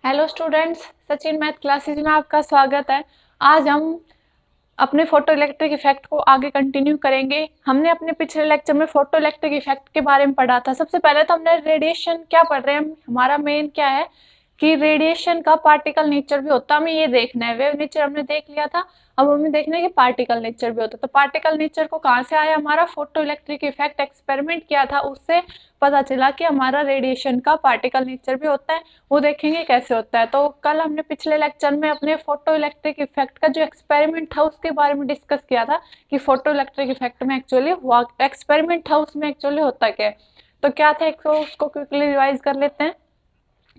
Hello students, Sachin math classes में आपका स्वागत है। आज हम अपने फोटो इलेक्ट्रिक इफेक्ट को आगे कंटिन्यू करेंगे। हमने अपने पिछले लेक्चर में फोटो इलेक्ट्रिक इफेक्ट के बारे में पढ़ा था। सबसे पहले तो हमने रेडिएशन क्या पढ़ रहे हैं, हमारा मेन क्या है कि रेडिएशन का पार्टिकल नेचर भी होता है, हमें ये देखना है। वेव नेचर हमने देख लिया था, अब हमें देखना है कि पार्टिकल नेचर भी होता है। तो पार्टिकल नेचर को कहाँ से आया, हमारा फोटो इलेक्ट्रिक इफेक्ट एक्सपेरिमेंट किया था, उससे पता चला कि हमारा रेडिएशन का पार्टिकल नेचर भी होता है। वो देखेंगे कैसे होता है। तो कल हमने पिछले लेक्चर में अपने फोटो इलेक्ट्रिक इफेक्ट का जो एक्सपेरिमेंट था उसके बारे में डिस्कस किया था कि फोटो इलेक्ट्रिक इफेक्ट में एक्चुअली एक्सपेरिमेंट था, उसमें एक्चुअली होता क्या है। तो क्या था, एक तो उसको क्विकली रिवाइज कर लेते हैं।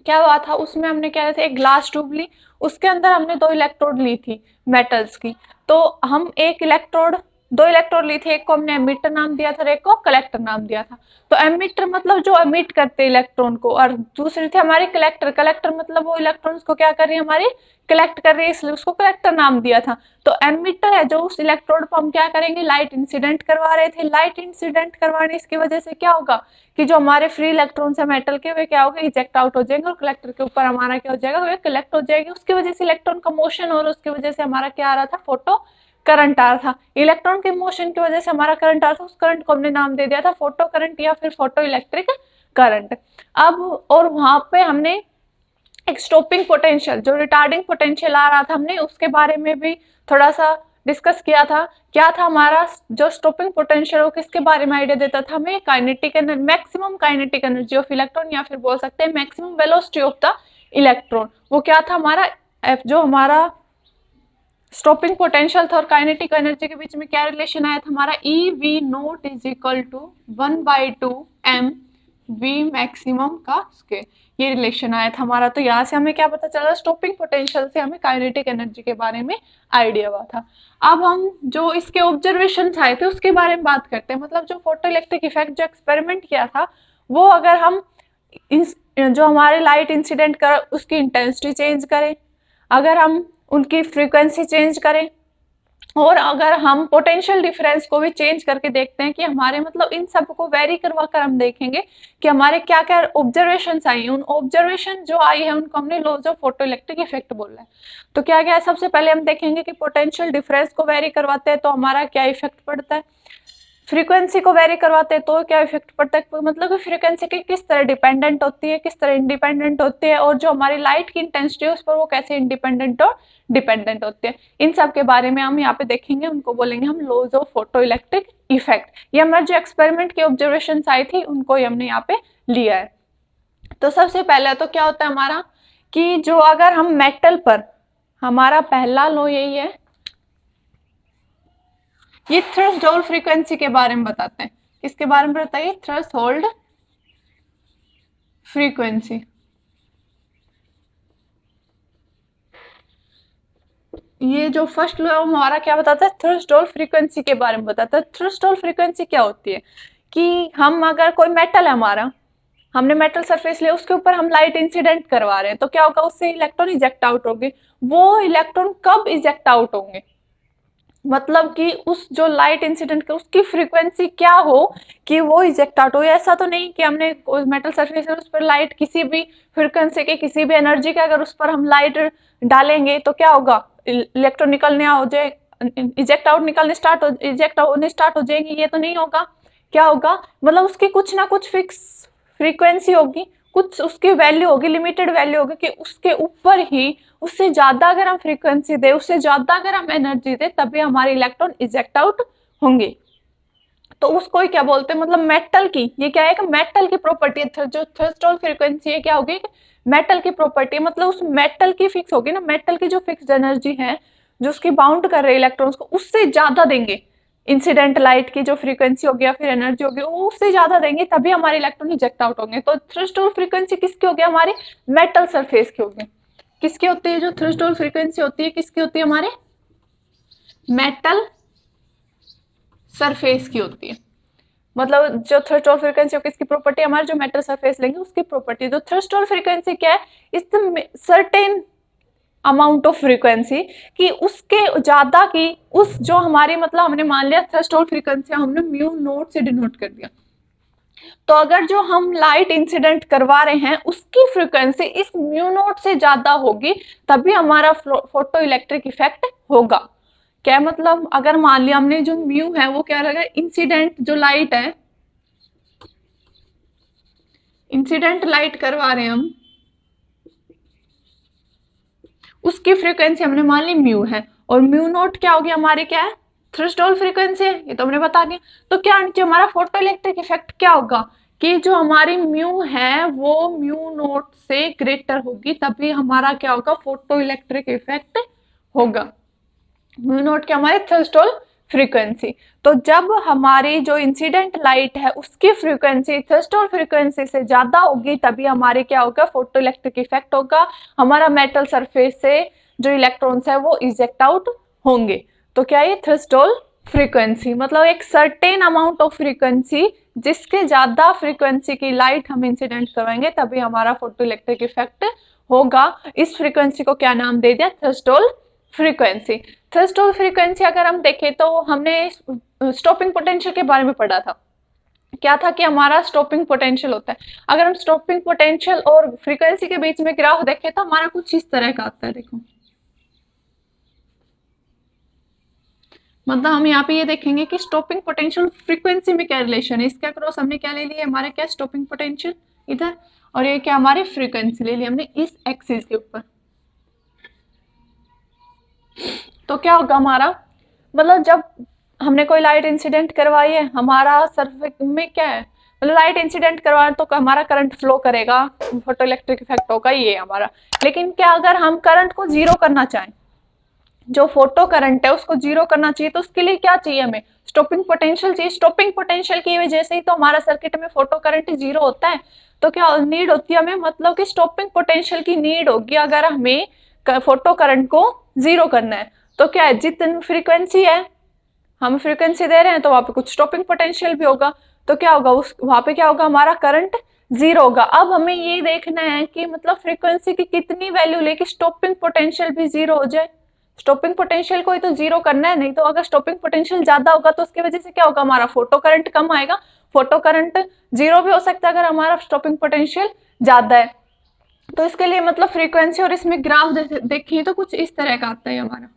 क्या हुआ था उसमें, हमने क्या था, एक ग्लास ट्यूब ली, उसके अंदर हमने 2 इलेक्ट्रोड ली थी मेटल्स की। तो हम एक इलेक्ट्रोड 2 इलेक्ट्रोड ली थी, एक को हमने एमिटर नाम दिया था और एक को कलेक्टर नाम दिया था। तो एमिटर मतलब जो एमिट करते इलेक्ट्रॉन को, और दूसरी थी हमारी कलेक्टर। कलेक्टर मतलब वो इलेक्ट्रॉन्स को क्या कर रही है, हमारी कलेक्ट कर रही है, इसलिए उसको कलेक्टर नाम दिया था। तो एमिटर है जो, उस इलेक्ट्रोड पर हम क्या करेंगे, लाइट इंसिडेंट करवा रहे थे। लाइट इंसिडेंट करवाने इसकी वजह से क्या होगा कि जो हमारे फ्री इलेक्ट्रॉन्स है मेटल के, वे क्या होगा, इजेक्ट आउट हो जाएंगे और कलेक्टर के ऊपर हमारा क्या हो जाएगा, वे कलेक्ट हो जाएगी। उसकी वजह से इलेक्ट्रॉन का मोशन और उसकी वजह से हमारा क्या आ रहा था, फोटो करंट आ रहा था। इलेक्ट्रॉन के मोशन की वजह से हमारा करंट आ रहा था, उस करंट को हमने नाम दे दिया था फोटो करंट या फिर फोटो इलेक्ट्रिक करंट। अब और वहां पे हमने एक स्टॉपिंग पोटेंशियल, जो रिटार्डिंग पोटेंशियल आ रहा था, हमने उसके बारे में भी थोड़ा सा डिस्कस किया था। क्या था हमारा जो स्टॉपिंग पोटेंशियल, वो किसके बारे में आइडिया देता था हमें, kinetic energy, maximum kinetic energy of electron, या फिर बोल सकते हैं maximum velocity of the electron. वो क्या था हमारा जो हमारा स्टॉपिंग पोटेंशियल था और काइनेटिक एनर्जी के बीच में क्या रिलेशन आया था हमारा, E V naught is equal to 1/2 m v maximum का स्क्वायर, ये रिलेशन आया था हमारा। तो यहाँ से हमें क्या पता चला, स्टॉपिंग पोटेंशियल से हमें काइनेटिक एनर्जी के बारे में आइडिया हुआ था। अब हम जो इसके ऑब्जर्वेशन आए थे उसके बारे में बात करते हैं। मतलब जो फोटो इलेक्ट्रिक इफेक्ट जो एक्सपेरिमेंट किया था, वो अगर हम जो हमारे लाइट इंसिडेंट कर उसकी इंटेंसिटी चेंज करें, अगर हम उनकी फ्रीक्वेंसी चेंज करें, और अगर हम पोटेंशियल डिफरेंस को भी चेंज करके देखते हैं कि हमारे मतलब इन सब को वेरी करवा कर हम देखेंगे कि हमारे क्या क्या ऑब्जर्वेशन आई, उन ऑब्जर्वेशन जो आई है उनको हमने laws of photoelectric effect बोला है। तो क्या क्या है, सबसे पहले हम देखेंगे कि पोटेंशियल डिफरेंस को वेरी करवाते हैं तो हमारा क्या इफेक्ट पड़ता है, फ्रीक्वेंसी को वेरी करवाते हैं तो क्या इफेक्ट पड़ता है, मतलब कि फ्रीक्वेंसी की किस तरह डिपेंडेंट होती है, किस तरह इंडिपेंडेंट होती है, और जो हमारी लाइट की इंटेंसिटी है उस पर वो कैसे इंडिपेंडेंट और डिपेंडेंट होती है। इन सब के बारे में हम यहाँ पे देखेंगे, उनको बोलेंगे हम laws of photoelectric effect. ये हमारे जो एक्सपेरिमेंट की ऑब्जर्वेशन आई थी उनको ही हमने यहाँ पे लिया है। तो सबसे पहले तो क्या होता है हमारा कि जो अगर हम मेटल पर, हमारा पहला लॉ यही है, ये थ्रेशोल्ड फ्रीक्वेंसी के बारे में बताते हैं। किसके बारे में बताइए, थ्रेशोल्ड फ्रीक्वेंसी। ये जो फर्स्ट लॉ हमारा क्या बताता है, थ्रेशोल्ड फ्रीक्वेंसी के बारे में बताता है। थ्रेशोल्ड फ्रीक्वेंसी क्या होती है कि हम अगर कोई मेटल है हमारा, हमने मेटल सरफेस लिया, उसके ऊपर हम लाइट इंसिडेंट करवा रहे हैं, तो क्या होगा, उससे इलेक्ट्रॉन इजेक्ट आउट होंगे। वो इलेक्ट्रॉन कब इजेक्ट आउट होंगे, मतलब कि उस जो लाइट इंसिडेंट कर उसकी फ्रीक्वेंसी क्या हो कि वो इजेक्ट आउट हो। ऐसा तो नहीं कि हमने मेटल सरफेस है उस पर लाइट किसी भी फ्रीक्वेंसी के, किसी भी एनर्जी के, अगर उस पर हम लाइट डालेंगे तो क्या होगा, इलेक्ट्रॉन निकलने हो जाए, इजेक्ट आउट निकलने स्टार्ट हो, इजेक्ट होने स्टार्ट हो जाएंगे, ये तो नहीं होगा। क्या होगा, मतलब उसकी कुछ ना कुछ फिक्स फ्रीक्वेंसी होगी, कुछ उसकी वैल्यू होगी, लिमिटेड वैल्यू होगी कि उसके ऊपर ही, उससे ज्यादा अगर हम फ्रीक्वेंसी दे, उससे ज्यादा अगर हम एनर्जी दे, तभी हमारे इलेक्ट्रॉन इजेक्ट आउट होंगे। तो उसको ही क्या बोलते हैं, मतलब मेटल की, ये क्या है कि मेटल की प्रॉपर्टी है, जो थ्रेशोल्ड फ्रीक्वेंसी है क्या होगी, मेटल की प्रॉपर्टी, मतलब उस मेटल की फिक्स होगी ना, मेटल की जो फिक्स्ड एनर्जी है जो उसकी बाउंड कर रहे हैं इलेक्ट्रॉन्स को, उससे ज्यादा देंगे इंसिडेंट लाइट की जो फ्रीक्वेंसी होगी या फिर एनर्जी होगी, वो उससे ज्यादा देंगे तभी हमारे इलेक्ट्रॉन इजेक्ट आउट होंगे। तो थ्रेशोल्ड फ्रीक्वेंसी किसकी होगी, हमारी मेटल सरफेस की होगी। किसकी होती है, जो थ्रेशोल्ड फ्रीक्वेंसी होती है किसकी होती है, हमारे मेटल सरफेस की होती है। मतलब जो थ्रेशोल्ड फ्रीक्वेंसी किसकी प्रॉपर्टी, हमारे जो मेटल सरफेस लेंगे उसकी प्रॉपर्टी। जो थ्रेशोल्ड फ्रीक्वेंसी क्या है, इस सर्टेन अमाउंट ऑफ फ्रीक्वेंसी कि उसके ज्यादा की, उस जो हमारी, मतलब हमने मान लिया थ्रेशोल्ड फ्रीक्वेंसी हमने म्यू नोट से डिनोट कर दिया, तो अगर जो हम लाइट इंसिडेंट करवा रहे हैं उसकी फ्रीक्वेंसी इस म्यू नॉट से ज्यादा होगी तभी हमारा फोटो इलेक्ट्रिक इफेक्ट होगा। क्या मतलब, अगर मान लिया हमने जो म्यू है वो क्या लगा, इंसिडेंट जो लाइट है, इंसिडेंट लाइट करवा रहे हैं हम, उसकी फ्रीक्वेंसी हमने मान ली म्यू है, और म्यू नॉट क्या होगी हमारे, क्या है, थ्रेशोल्ड फ्रीक्वेंसी है, ये तो हमने बता दिया। तो क्या जो हमारा फोटो इलेक्ट्रिक इफेक्ट क्या होगा कि जो हमारी म्यू है वो म्यू नॉट से ग्रेटर होगी तभी हमारा क्या होगा, फोटो इलेक्ट्रिक इफेक्ट होगा। म्यू नॉट क्या, हमारे थ्रेशोल्ड फ्रीक्वेंसी। तो जब हमारी जो इंसिडेंट लाइट है उसकी फ्रीक्वेंसी थ्रेशोल्ड फ्रीक्वेंसी से ज्यादा होगी तभी हमारे क्या होगा, फोटो इलेक्ट्रिक इफेक्ट होगा। हमारा मेटल सरफेस से जो इलेक्ट्रॉन्स है वो इजेक्ट आउट होंगे। तो क्या ये थ्रेशोल्ड फ्रीक्वेंसी मतलब एक सर्टेन अमाउंट ऑफ फ्रीक्वेंसी, जिसके ज्यादा फ्रीक्वेंसी की लाइट हम इंसिडेंट करवाएंगे तभी हमारा फोटो इलेक्ट्रिक इफेक्ट होगा। इस फ्रीक्वेंसी को क्या नाम दे दिया, थ्रेशोल्ड फ्रीक्वेंसी। थ्रेशोल्ड फ्रीक्वेंसी अगर हम देखें तो हमने स्टॉपिंग पोटेंशियल के बारे में पढ़ा था। क्या था कि हमारा स्टॉपिंग पोटेंशियल होता है। अगर हम स्टॉपिंग पोटेंशियल और फ्रीक्वेंसी के बीच में ग्राफ देखें तो हमारा कुछ इस तरह का आता है, देखो। मतलब हम यहाँ पे ये देखेंगे कि स्टॉपिंग पोटेंशियल फ्रीक्वेंसी में क्या रिलेशन है, इसके अक्रॉस हमने क्या ले लिया, हमारे क्या स्टॉपिंग पोटेंशियल इधर, और ये क्या हमारी फ्रीक्वेंसी ले ली हमने इस एक्सिस के ऊपर। तो क्या होगा हमारा, मतलब जब हमने कोई लाइट इंसिडेंट करवाई है, हमारा सरफेस में क्या है, मतलब लाइट इंसिडेंट करवाए तो हमारा करंट फ्लो करेगा, फोटो इलेक्ट्रिक इफेक्ट होगा, ये हमारा। लेकिन क्या अगर हम करंट को जीरो करना चाहें, जो फोटो करंट है उसको जीरो करना चाहिए, तो उसके लिए क्या चाहिए, हमें स्टॉपिंग पोटेंशियल चाहिए। स्टॉपिंग पोटेंशियल की वजह से ही तो हमारा सर्किट में फोटो करंट जीरो होता है। तो क्या नीड होती है हमें, मतलब कि स्टॉपिंग पोटेंशियल की नीड होगी अगर हमें फोटो करंट को जीरो करना है। तो क्या है, जितनी फ्रीक्वेंसी है, हम फ्रीक्वेंसी दे रहे हैं तो वहां पे कुछ स्टॉपिंग पोटेंशियल भी होगा। तो क्या होगा, उस वहां पे क्या होगा, हमारा करंट जीरो होगा। अब हमें ये देखना है कि मतलब फ्रीक्वेंसी की कितनी वैल्यू लेके स्टॉपिंग पोटेंशियल भी जीरो हो जाए। स्टॉपिंग पोटेंशियल को ही तो जीरो करना है, नहीं तो अगर स्टॉपिंग पोटेंशियल ज्यादा होगा तो उसकी वजह से क्या होगा, हमारा फोटो करंट कम आएगा। फोटो करंट जीरो भी हो सकता है अगर हमारा स्टॉपिंग पोटेंशियल ज्यादा है। तो इसके लिए मतलब फ्रीक्वेंसी और इसमें ग्राफ देखिए तो कुछ इस तरह का आता है, हमारा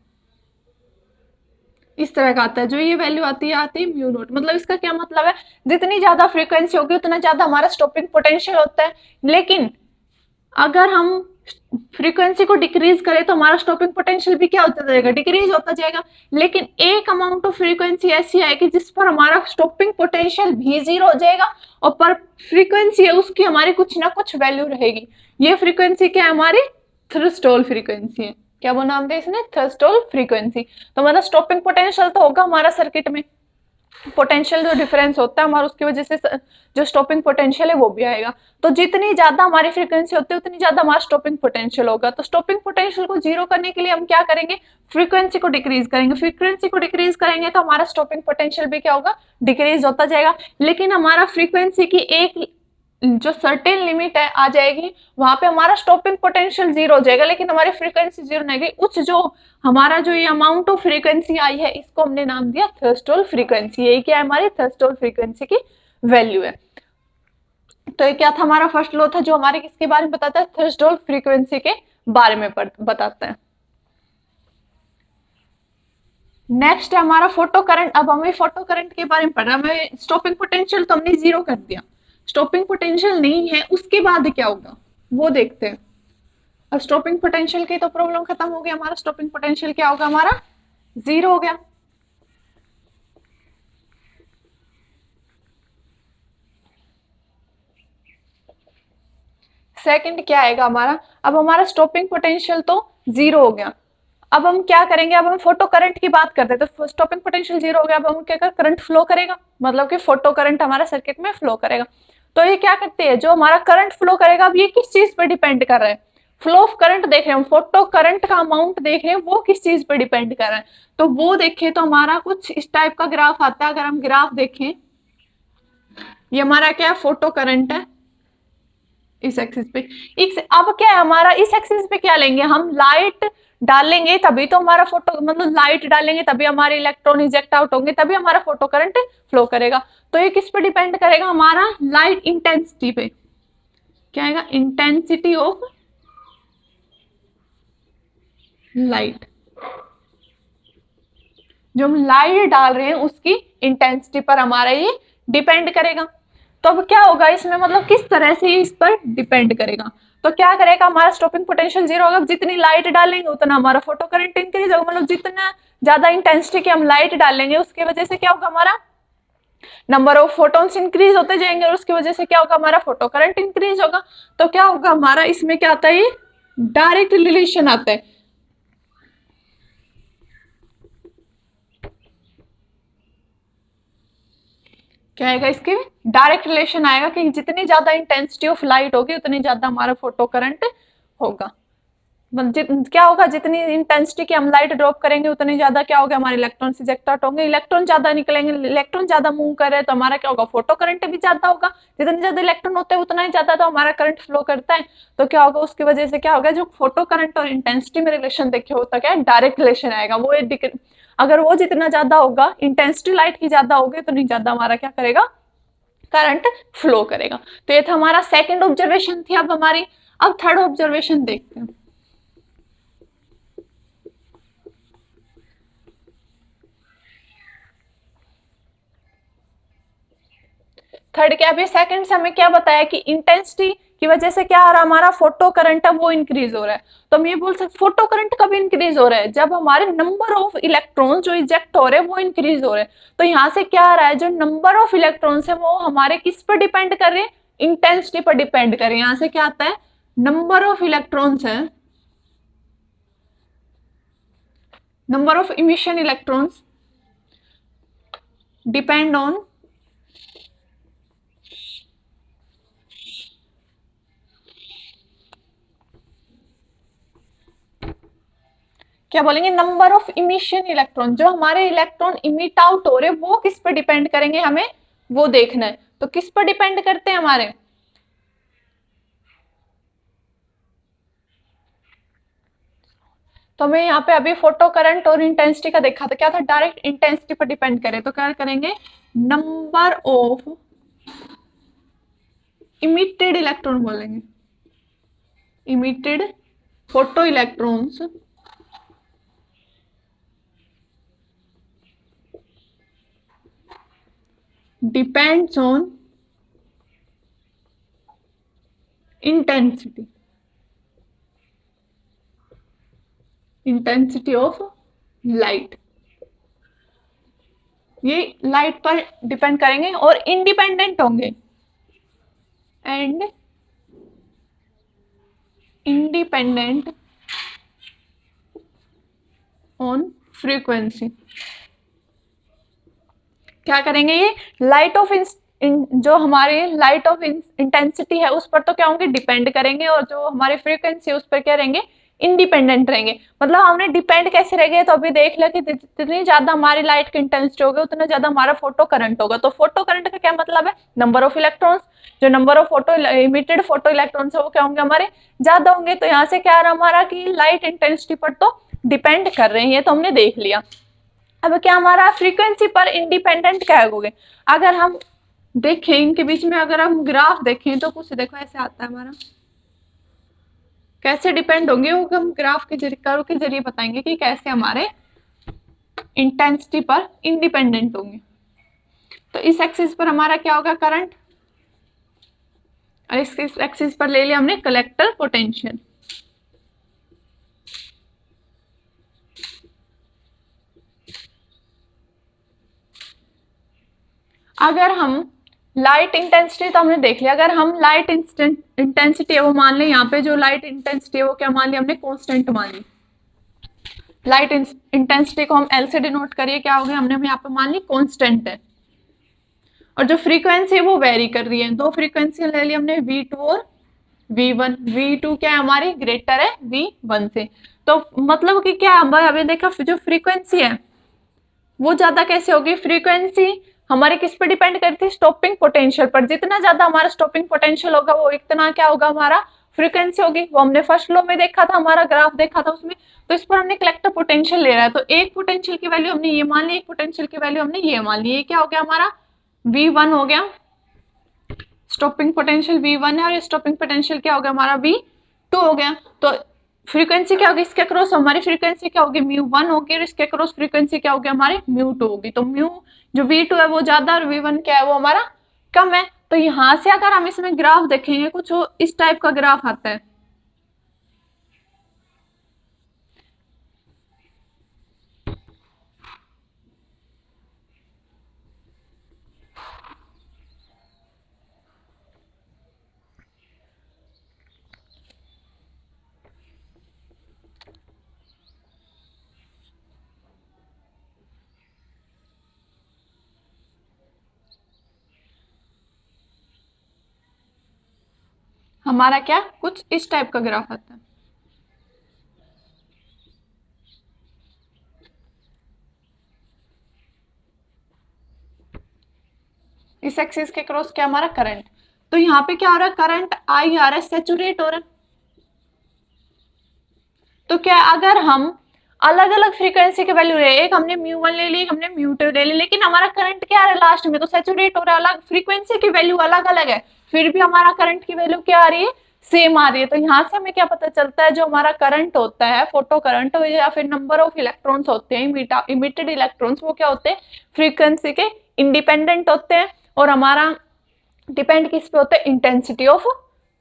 इस तरह का आता है। जो ये वैल्यू आती है म्यू नॉट। मतलब इसका क्या मतलब है, जितनी ज्यादा फ्रीक्वेंसी होगी उतना ज्यादा हमारा स्टॉपिंग पोटेंशियल होता है। लेकिन अगर हम फ्रीक्वेंसी को डिक्रीज करें तो हमारा स्टॉपिंग पोटेंशियल भी क्या होता जाएगा, डिक्रीज होता जाएगा। लेकिन एक अमाउंट ऑफ फ्रीक्वेंसी ऐसी आएगी जिस पर हमारा स्टॉपिंग पोटेंशियल भी जीरो हो जाएगा, और पर फ्रीक्वेंसी है उसकी हमारी कुछ ना कुछ वैल्यू रहेगी। ये फ्रीक्वेंसी क्या है, हमारी थ्रेशोल्ड फ्रीक्वेंसी है। क्या वो नाम दे इसने, थ्रेशोल्ड फ्रीक्वेंसी। तो मतलब स्टॉपिंग पोटेंशियल तो होगा हमारा सर्किट में, पोटेंशियल जो डिफरेंस होता है हमारा, उसकी वजह से जो स्टॉपिंग पोटेंशियल है वो भी आएगा। तो जितनी ज्यादा हमारी फ्रीक्वेंसी होती है उतनी ज्यादा हमारा स्टॉपिंग पोटेंशियल होगा। तो स्टॉपिंग पोटेंशियल को जीरो करने के लिए हम क्या करेंगे, फ्रीक्वेंसी को डिक्रीज करेंगे। फ्रीक्वेंसी को डिक्रीज करेंगे तो हमारा स्टॉपिंग पोटेंशियल भी क्या होगा, डिक्रीज होता जाएगा। लेकिन हमारा फ्रीक्वेंसी की एक जो सर्टेन लिमिट है आ जाएगी, वहां पे हमारा स्टॉपिंग पोटेंशियल जीरो हो जाएगा लेकिन हमारी फ्रीक्वेंसी जीरो नहीं गई। उस जो हमारा जो ये अमाउंट ऑफ फ्रीक्वेंसी आई है इसको हमने नाम दिया थ्रेशोल्ड फ्रीक्वेंसी। यही क्या है, हमारी थ्रेशोल्ड फ्रीक्वेंसी की वैल्यू है। तो ये क्या था, हमारा फर्स्ट लॉ था जो हमारे किसके बारे में बताता है, थ्रेशोल्ड फ्रीक्वेंसी के बारे में बताता है। नेक्स्ट है हमारा फोटो करंट। अब हमें फोटो करंट के बारे में पढ़ रहा है। हमें स्टॉपिंग पोटेंशियल तो हमने जीरो कर दिया, स्टॉपिंग पोटेंशियल नहीं है, उसके बाद क्या होगा वो देखते हैं। अब स्टॉपिंग पोटेंशियल की तो प्रॉब्लम खत्म हो गया, हमारा स्टॉपिंग पोटेंशियल क्या होगा, हमारा जीरो हो गया। सेकंड क्या आएगा हमारा, अब हमारा स्टॉपिंग पोटेंशियल तो जीरो हो गया। अब हम क्या करेंगे, अब हम फोटो करंट की बात करते हैं। तो स्टॉपिंग पोटेंशियल जीरो हो गया, अब हम क्या कर, करंट फ्लो करेगा, मतलब कि फोटो करंट हमारा सर्किट में फ्लो करेगा। तो ये क्या करते हैं, जो हमारा करंट फ्लो करेगा, अब ये किस चीज पे डिपेंड कर रहा है, फ्लो ऑफ करंट देख रहे हैं हम, फोटो करंट का अमाउंट देख रहे हैं, वो किस चीज पे डिपेंड कर रहा है। तो वो देखें तो हमारा कुछ इस टाइप का ग्राफ आता है। अगर हम ग्राफ देखें, ये हमारा क्या है, फोटो करंट है, इस एक्सिस पे। अब क्या है हमारा, इस एक्सिस पे क्या लेंगे हम, लाइट डालेंगे तभी तो हमारा फोटो, मतलब लाइट डालेंगे तभी हमारे इलेक्ट्रॉन इजेक्ट आउट होंगे, तभी हमारा फोटो करंट फ्लो करेगा। तो ये किस पे डिपेंड करेगा, हमारा लाइट इंटेंसिटी पे। क्या आएगा, इंटेंसिटी ऑफ लाइट। जो हम लाइट डाल रहे हैं उसकी इंटेंसिटी पर हमारा ये डिपेंड करेगा। तो अब क्या होगा इसमें, मतलब किस तरह से इस पर डिपेंड करेगा। तो क्या करेगा, हमारा स्टॉपिंग पोटेंशियल जीरो होगा, जितनी लाइट डालेंगे उतना हमारा फोटो करंट इंक्रीज होगा। मतलब जितना ज्यादा इंटेंसिटी की हम लाइट डालेंगे उसकी वजह से क्या होगा, हमारा नंबर ऑफ फोटॉन्स इंक्रीज होते जाएंगे और उसकी वजह से क्या होगा, हमारा फोटो करंट इंक्रीज होगा। तो क्या होगा हमारा, इसमें क्या आता है, ये डायरेक्ट रिलेशन आता है। क्या आएगा, इसके डायरेक्ट रिलेशन आएगा कि जितनी ज्यादा इंटेंसिटी ऑफ लाइट होगी उतनी ज्यादा हमारा फोटो करंट होगा। क्या होगा, जितनी इंटेंसिटी की हम लाइट ड्रॉप करेंगे उतनी ज्यादा क्या होगा, हमारे इलेक्ट्रॉन इजेक्ट आउट होंगे। इलेक्ट्रॉन ज्यादा निकलेंगे, इलेक्ट्रॉन ज्यादा मूव कर रहे हैं तो हमारा क्या होगा, फोटो करंट भी ज्यादा होगा। जितने ज्यादा इलेक्ट्रॉन होते हैं उतना ही ज्यादा तो हमारा करंट फ्लो करता है। तो क्या होगा, उसकी वजह से क्या होगा, जो फोटो करंट और इंटेंसिटी में रिलेशन देखे होता क्या है, डायरेक्ट रिलेशन आएगा। वो अगर वो जितना ज्यादा होगा, इंटेंसिटी लाइट की ज्यादा होगी तो नहीं ज्यादा हमारा क्या करेगा, करंट फ्लो करेगा। तो ये था हमारा सेकंड ऑब्जर्वेशन थी। अब हमारी, अब थर्ड ऑब्जर्वेशन देखते हैं। थर्ड क्या, अभी सेकंड से हमें क्या बताया कि इंटेंसिटी की वजह से क्या हो रहा है, हमारा फोटो करंट है वो इंक्रीज हो रहा है। तो हम ये बोल सकते फोटो करंट कब इंक्रीज हो रहा है, जब हमारे नंबर ऑफ इलेक्ट्रॉन्स जो इजेक्ट हो रहे हैं वो इंक्रीज हो रहे हैं। तो यहाँ से क्या आ रहा है, जो नंबर ऑफ इलेक्ट्रॉन्स है वो हमारे किस पर डिपेंड कर रहे हैं, इंटेंसिटी पर डिपेंड कर रहे हैं। यहाँ से क्या आता है, नंबर ऑफ इलेक्ट्रॉन्स है, number of emission electrons depend on क्या बोलेंगे, नंबर ऑफ इमिशन इलेक्ट्रॉन। जो हमारे इलेक्ट्रॉन इमिट आउट हो रहे वो किस पर डिपेंड करेंगे, हमें वो देखना है। तो किस पर डिपेंड करते हैं हमारे, तो हमें यहाँ पे अभी फोटो करंट और इंटेंसिटी का देखा था, क्या था, डायरेक्ट इंटेंसिटी पर डिपेंड करे। तो क्या करेंगे, नंबर ऑफ इमिटेड इलेक्ट्रॉन बोलेंगे, emitted photo electrons depends on intensity, intensity of light. ये लाइट पर डिपेंड करेंगे और इंडिपेंडेंट होंगे, एंड इंडिपेंडेंट ऑन फ्रीक्वेंसी। क्या करेंगे, ये लाइट ऑफ जो हमारे लाइट ऑफ इंटेंसिटी है उस पर तो क्या होंगे, डिपेंड करेंगे, और जो हमारे फ्रीक्वेंसी उस पर क्या रहेंगे, इंडिपेंडेंट रहेंगे। मतलब हमने डिपेंड कैसे रहेंगे, तो अभी देख लिया कि जितनी ज्यादा हमारी लाइट की इंटेंसिटी होगी उतना ज्यादा हमारा फोटो करंट होगा। तो फोटो करंट का क्या मतलब है, नंबर ऑफ इलेक्ट्रॉन्स, जो number of photo emitted photo electrons है वो क्या होंगे, हमारे ज्यादा होंगे। तो यहाँ से क्या आ रहा हमारा कि लाइट इंटेंसिटी पर तो डिपेंड कर रहे हैं, ये तो हमने देख लिया। अब क्या हमारा फ्रीक्वेंसी पर इंडिपेंडेंट क्या होगे, अगर हम देखें इनके बीच में, अगर हम ग्राफ देखें तो कुछ देखो ऐसे आता है हमारा, कैसे डिपेंड होंगे वो हम ग्राफ के जरिए, कर्व के जरिए बताएंगे कि कैसे हमारे इंटेंसिटी पर इंडिपेंडेंट होंगे। तो इस एक्सिस पर हमारा क्या होगा, करंट, और इस एक्सिस पर ले लिया हमने कलेक्टर पोटेंशियल। अगर हम लाइट इंटेंसिटी तो हमने देख लिया, अगर हम लाइट इंटेंसिटी है वो मान लें, यहाँ पे जो लाइट इंटेंसिटी है वो क्या मान लिया हमने, कांस्टेंट मान ली। लाइट इंटेंसिटी को हम एल से डिनोट करिए, क्या हो गया, हमने यहाँ पे मान ली कांस्टेंट है। और जो फ्रीक्वेंसी है वो वेरी कर रही है, दो फ्रीक्वेंसी ले ली हमने, V2 और V1। V2 क्या है हमारी, ग्रेटर है V1 से। तो मतलब कि क्या, अभी देखा जो फ्रीक्वेंसी है वो ज्यादा कैसे होगी, फ्रीक्वेंसी हमारे किस पे डिपेंड करती है? स्टॉपिंग पोटेंशियल पर। जितना ज्यादा हमारा स्टॉपिंग पोटेंशियल होगा वो इतना क्या होगा? हमारा फ्रीक्वेंसी होगी। वो हमने फर्स्ट लॉ में देखा था, हमारा ग्राफ देखा था उसमें। तो इस पर हमने कलेक्टर पोटेंशियल ले रहा है, तो एक पोटेंशियल की वैल्यू हमने ये मान ली, एक पोटेंशियल की वैल्यू हमने ये मान ली। ये क्या हो गया? हमारा V1 हो गया, स्टॉपिंग पोटेंशियल V1 है, और स्टॉपिंग पोटेंशियल क्या हो गया? हमारा V2 हो गया। तो फ्रीक्वेंसी क्या होगी इसके अक्रॉस? हमारी फ्रीक्वेंसी क्या होगी? म्यू1 होगी, और इसके अक्रॉस फ्रीक्वेंसी क्या होगी? हमारी म्यू2 होगी। तो म्यू जो V2 है वो ज्यादा, और V1 क्या है? वो हमारा कम है। तो यहां से अगर हम इसमें ग्राफ देखेंगे, कुछ इस टाइप का ग्राफ आता है। हमारा क्या कुछ इस टाइप का ग्राफ आता है। इस एक्सिस के क्रॉस क्या? हमारा करंट। तो यहाँ पे क्या हो रहा है? करंट आई आ रहा है, सैचुरेट हो रहा है। तो क्या अगर हम अलग अलग फ्रीक्वेंसी की वैल्यू ले, एक हमने म्यू1 ले ली, हमने म्यू2 ले ली, लेकिन हमारा करंट क्या आ रहा है लास्ट में? तो सैचुरेट हो रहा है। अलग फ्रीक्वेंसी की वैल्यू अलग अलग है, फिर भी हमारा करंट की वैल्यू क्या आ रही है? सेम आ रही है। तो यहाँ से हमें क्या पता चलता है? जो हमारा करंट होता है, फोटो करंट या फिर नंबर ऑफ इलेक्ट्रॉन्स होते हैं, इमिटेड इलेक्ट्रॉन्स, वो क्या होते हैं? फ्रीक्वेंसी के इंडिपेंडेंट होते हैं। और हमारा डिपेंड किस पे होता है? इंटेंसिटी ऑफ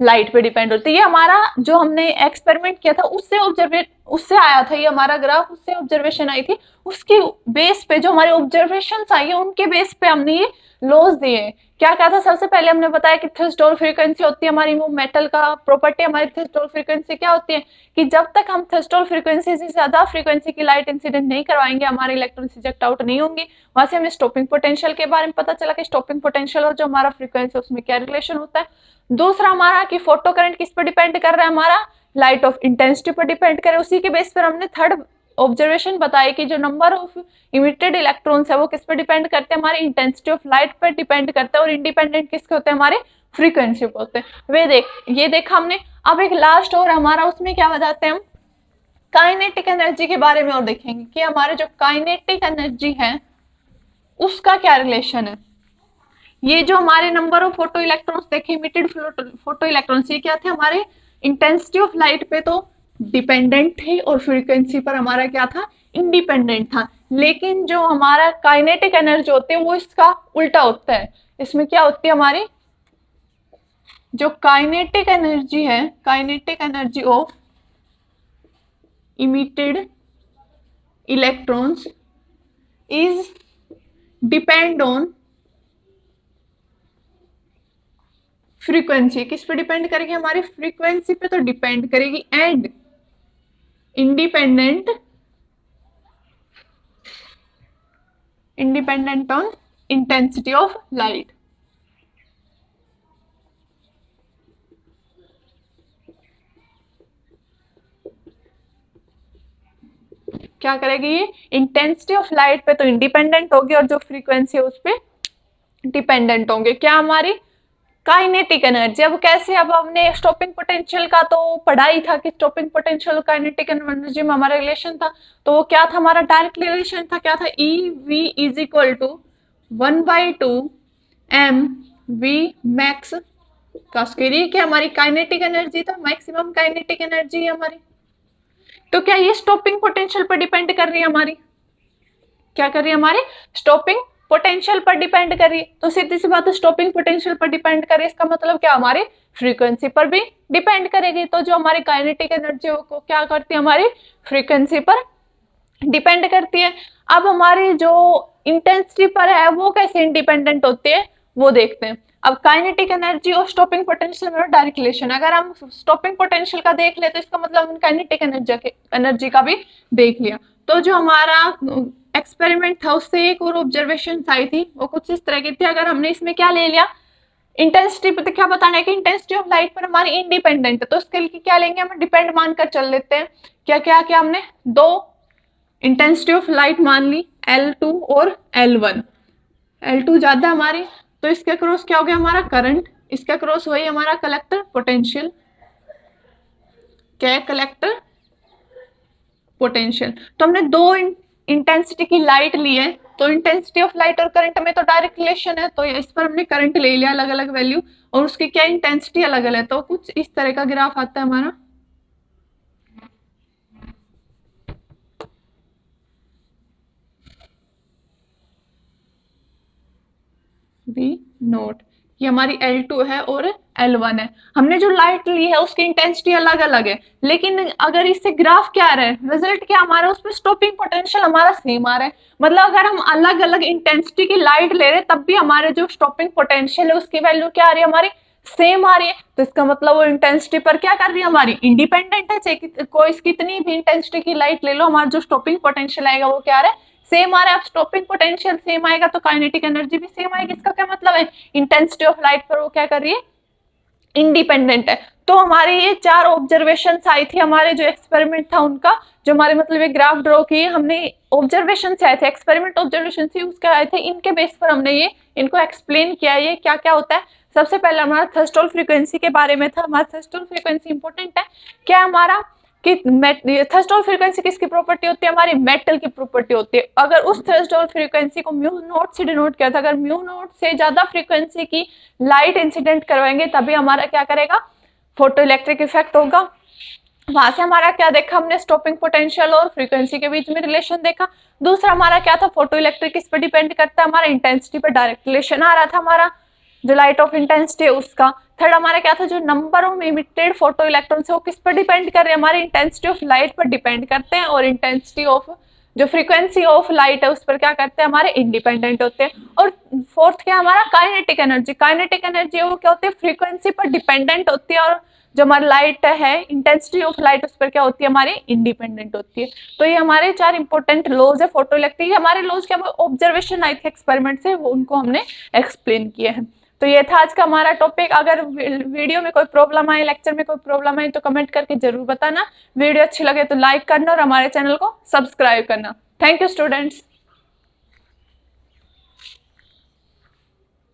लाइट पे डिपेंड होती है। ये हमारा जो हमने एक्सपेरिमेंट किया था उससे आया था, ये हमारा ग्राफ उससे ऑब्जर्वेशन आई थी। उसकी बेस पे जो हमारे ऑब्जर्वेशन आई है उनके बेस पे हमने ये लॉज दिए। क्या क्या था? सबसे पहले हमने बताया कि थ्रेशोल्ड फ्रीक्वेंसी होती है हमारी, वो मेटल का प्रॉपर्टी। हमारी थ्रेशोल्ड फ्रीक्वेंसी क्या होती है? कि जब तक हम थ्रेशोल्ड फ्रीक्वेंसी से ज्यादा फ्रीक्वेंसी की लाइट इंसिडेंट नहीं करवाएंगे, हमारे इलेक्ट्रॉन रिजेक्ट आउट नहीं होंगे। वहां से हमें स्टॉपिंग पोटेंशियल के बारे में पता चला कि स्टॉपिंग पोटेंशियल और जो हमारा फ्रीक्वेंसी उसमें क्या रिलेशन होता है। दूसरा हमारा कि फोटो करंट किस पर डिपेंड कर रहा है? हमारा लाइट ऑफ इंटेंसिटी पर डिपेंड करे। उसी के बेस पर हमने थर्ड ऑब्जर्वेशन बताया कि जो नंबर ऑफ इमिटेड इलेक्ट्रॉन्स है वो किस पर डिपेंड करते हैं? हमारी इंटेंसिटी ऑफ लाइट पर डिपेंड करते हैं। और इंडिपेंडेंट किसके होते हैं? हमारे फ्रीक्वेंसी पे होते हैं। वे ये देखा हमने। अब एक लास्ट और हमारा उसमें क्या बताते हैं हम? काइनेटिक एनर्जी के बारे में और देखेंगे कि हमारे जो काइनेटिक एनर्जी है उसका क्या रिलेशन है। ये जो हमारे नंबर ऑफ फोटो इलेक्ट्रॉन्स देखे, इमिटेड फोटो इलेक्ट्रॉन्स, ये क्या थे? हमारे इंटेंसिटी ऑफ लाइट पे तो डिपेंडेंट थे, और फ्रीक्वेंसी पर हमारा क्या था? इंडिपेंडेंट था। लेकिन जो हमारा काइनेटिक एनर्जी होती है वो इसका उल्टा होता है। इसमें क्या होती है? हमारी जो काइनेटिक एनर्जी है, kinetic energy of emitted electrons is depend on frequency. किस पे डिपेंड करेगी? हमारी फ्रीक्वेंसी पे तो डिपेंड करेगी। And independent on intensity of light. क्या करेगी? ये इंटेंसिटी ऑफ लाइट पे तो इंडिपेंडेंट होगी, और जो फ्रीक्वेंसी है उस पे डिपेंडेंट होंगे। क्या? हमारी काइनेटिक एनर्जी। अब कैसे? अब हमने स्टॉपिंग पोटेंशियल का तो पढ़ा ही था कि स्टॉपिंग पोटेंशियल और काइनेटिक एनर्जी में हमारा रिलेशन था। तो वो क्या था? हमारा डायरेक्ट रिलेशन था। क्या था? E V is equal to 1/2 M V max का स्क्वायर। ये क्या? हमारी काइनेटिक एनर्जी था, मैक्सिमम काइनेटिक एनर्जी है हमारी। तो क्या ये स्टॉपिंग पोटेंशियल पर डिपेंड कर रही है हमारी? क्या कर रही है? हमारी स्टॉपिंग पोटेंशियल पर डिपेंड कर रही है। तो सीधी सी बात है, स्टॉपिंग पोटेंशियल पर डिपेंड करे, इसका मतलब क्या? हमारी फ्रीक्वेंसी पर भी डिपेंड करेगी। तो जो हमारी काइनेटिक एनर्जी को क्या करती है? हमारी फ्रीक्वेंसी पर डिपेंड करती है। अब हमारी जो इंटेंसिटी पर है वो कैसे इंडिपेंडेंट होती है वो देखते हैं। अब काइनेटिक एनर्जी और स्टॉपिंग पोटेंशियल में डायरेक्ट रिलेशन। अगर हम स्टॉपिंग पोटेंशियल का देख ले तो इसका मतलब हम काइनेटिक एनर्जी का भी देख लिया। तो जो हमारा एक्सपेरिमेंट था उससे एक और ऑब्जर्वेशन आई थी, वो कुछ इस तरह की थी। अगर हमने इसमें क्या ले लिया? इंटेंसिटी पर क्या बताना है कि इंटेंसिटी ऑफ लाइट पर हमारी इंडिपेंडेंट है, तो इसके लिए क्या लेंगे? हम डिपेंड मानकर चल लेते हैं। क्या क्या क्या हमने दो इंटेंसिटी ऑफ लाइट मान ली, L2 और L1। L2 ज्यादा हमारी, तो इसके क्रॉस क्या हो गया हमारा करंट, इसका क्रॉस वही हमारा कलेक्टर पोटेंशियल, क्या है कलेक्टर पोटेंशियल। तो हमने दो इंटेंसिटी की लाइट ली है, तो इंटेंसिटी ऑफ लाइट और करंट में तो डायरेक्ट रिलेशन है, तो इस पर हमने करंट ले लिया अलग अलग वैल्यू, और उसकी क्या इंटेंसिटी अलग अलग है, तो कुछ इस तरह का ग्राफ आता है हमारा। V नोट, ये हमारी L2 है और L1 है। हमने जो लाइट ली है उसकी इंटेंसिटी अलग अलग है, लेकिन अगर इससे ग्राफ क्या आ रहा है, रिजल्ट क्या हमारा, उसमें स्टॉपिंग पोटेंशियल हमारा सेम आ रहा है। मतलब अगर हम अलग अलग इंटेंसिटी की लाइट ले रहे हैं तब भी हमारे जो स्टॉपिंग पोटेंशियल है उसकी वैल्यू क्या आ रही है हमारी, सेम आ रही है। तो इसका मतलब वो इंटेंसिटी पर क्या कर रही है हमारी, इंडिपेंडेंट है। चाहे कोई कितनी भी इंटेंसिटी की लाइट ले लो, हमारा जो स्टॉपिंग पोटेंशियल आएगा वो क्या आ रहा है, सेम आ रहा है। अब स्टॉपिंग पोटेंशियल सेम आएगा तो काइनेटिक एनर्जी भी सेम आएगी। इसका क्या मतलब है, इंटेंसिटी ऑफ लाइट पर वो क्या कर रही है, इंडिपेंडेंट है। तो हमारे ये चार ऑब्जर्वेशन आई थी, हमारे जो एक्सपेरिमेंट था उनका, जो हमारे मतलब ये ग्राफ ड्रॉ किए हमने, ऑब्जर्वेशन से आए थे, एक्सपेरिमेंट ऑब्जर्वेशन से उसके आए थे, इनके बेस पर हमने ये इनको एक्सप्लेन किया ये क्या क्या होता है। सबसे पहले हमारा थ्रेशोल्ड फ्रीक्वेंसी के बारे में था। हमारा थ्रेशोल्ड फ्रीक्वेंसी इंपॉर्टेंट है क्या हमारा, कि थ्रेशोल्ड फ्रीक्वेंसी किसकी प्रॉपर्टी होती है हमारी, मेटल की प्रॉपर्टी होती है। अगर उस थ्रेशोल्ड फ्रीक्वेंसी को म्यू नॉट से डिनोट किया था, अगर म्यू नॉट से ज्यादा फ्रीक्वेंसी की लाइट इंसिडेंट करवाएंगे तभी हमारा क्या करेगा, फोटो इलेक्ट्रिक इफेक्ट होगा। वहां से हमारा क्या देखा हमने, स्टॉपिंग पोटेंशियल और फ्रीक्वेंसी के बीच में रिलेशन देखा। दूसरा हमारा क्या था, फोटो इलेक्ट्रिक किस पर डिपेंड करता है, हमारा इंटेंसिटी पर डायरेक्ट रिलेशन आ रहा था हमारा, जो लाइट ऑफ इंटेंसिटी है उसका। थर्ड हमारा क्या था, जो number of emitted photo electron है वो किस पर डिपेंड कर रहे हैं, हमारी इंटेंसिटी ऑफ लाइट पर डिपेंड करते हैं, और इंटेंसिटी ऑफ जो फ्रीक्वेंसी ऑफ लाइट है उस पर क्या करते हैं हमारे, इंडिपेंडेंट होते हैं। और फोर्थ क्या हमारा, काइनेटिक एनर्जी। काइनेटिक एनर्जी वो क्या होती है, फ्रीक्वेंसी पर डिपेंडेंट होती है, और जो हमारी लाइट है, इंटेंसिटी ऑफ लाइट उस पर क्या होती है हमारी, इंडिपेंडेंट होती है। तो ये हमारे चार इंपॉर्टेंट लॉज है फोटो इलेक्ट्रिक। हमारे लॉज के ऑब्जर्वेशन आए थे एक्सपेरिमेंट से, वो उनको हमने एक्सप्लेन किए हैं। तो ये था आज का हमारा टॉपिक। अगर वीडियो में कोई प्रॉब्लम आए, लेक्चर में कोई प्रॉब्लम आए तो कमेंट करके जरूर बताना। वीडियो अच्छी लगे तो लाइक करना और हमारे चैनल को सब्सक्राइब करना। Thank you students.